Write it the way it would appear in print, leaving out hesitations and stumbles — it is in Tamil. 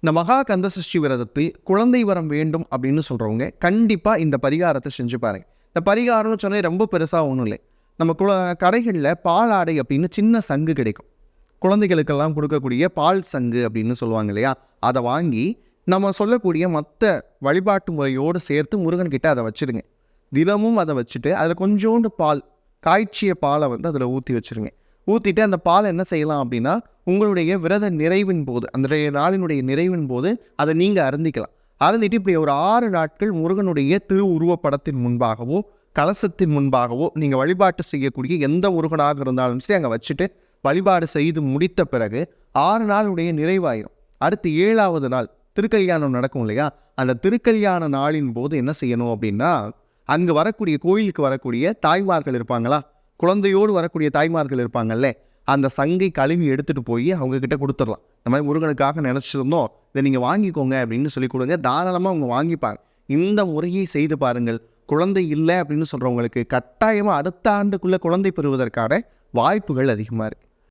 இந்த மகா கந்தசஷ்டி விரதத்தில் குழந்தை வரம் வேண்டும் அப்படின்னு சொல்கிறவங்க கண்டிப்பாக இந்த பரிகாரத்தை செஞ்சு பாருங்க. இந்த பரிகாரம்னு சொன்னால் ரொம்ப பெருசாக ஒன்றும் இல்லை. நம்ம கடைகளில் பால் ஆடை அப்படின்னு சின்ன சங்கு கிடைக்கும். குழந்தைகளுக்கெல்லாம் கொடுக்கக்கூடிய பால் சங்கு அப்படின்னு சொல்லுவாங்க இல்லையா, அதை வாங்கி நம்ம சொல்லக்கூடிய மற்ற வழிபாட்டு முறையோடு சேர்த்து முருகன்கிட்ட அதை வச்சுருங்க. தினமும் அதை வச்சுட்டு அதில் கொஞ்சோண்டு பால், காய்ச்சிய பாலை அதில் ஊற்றி வச்சுருங்க. ஊற்றிட்டு அந்த பால் என்ன செய்யலாம் அப்படின்னா, உங்களுடைய விரத நிறைவின் போது, அந்த நாளினுடைய நிறைவின் போது அதை நீங்கள் அருந்திக்கலாம். அருந்திட்டு இப்படி ஒரு 6 நாட்கள் முருகனுடைய திரு உருவப்படத்தின் முன்பாகவோ கலசத்தின் முன்பாகவோ நீங்கள் வழிபாட்டு செய்யக்கூடிய எந்த முருகனாக இருந்தாலும் சரி அங்கே வச்சுட்டு வழிபாடு செய்து முடித்த பிறகு 6 நாளுடைய நிறைவாயிரும். அடுத்து 7ஆவது நாள் திருக்கல்யாணம் நடக்கும் இல்லையா, அந்த திருக்கல்யாண நாளின் போது என்ன செய்யணும் அப்படின்னா, அங்கே வரக்கூடிய கோயிலுக்கு வரக்கூடிய தாய்மார்கள் இருப்பாங்களா, குழந்தையோடு வரக்கூடிய தாய்மார்கள் இருப்பாங்கல்ல, அந்த சங்கை கழுவி எடுத்துகிட்டு போய் அவங்கக்கிட்ட கொடுத்துடலாம். இந்த மாதிரி முருகனுக்காக நினச்சிருந்தோம், இதை நீங்கள் வாங்கிக்கோங்க அப்படின்னு சொல்லி கொடுங்க. தாராளமாக அவங்க வாங்கிப்பாங்க. இந்த முறையை செய்து பாருங்கள். குழந்தை இல்லை அப்படின்னு சொல்கிறவங்களுக்கு கட்டாயமாக அடுத்த ஆண்டுக்குள்ளே குழந்தை பெறுவதற்கான வாய்ப்புகள் அதிகமாக இருக்குது.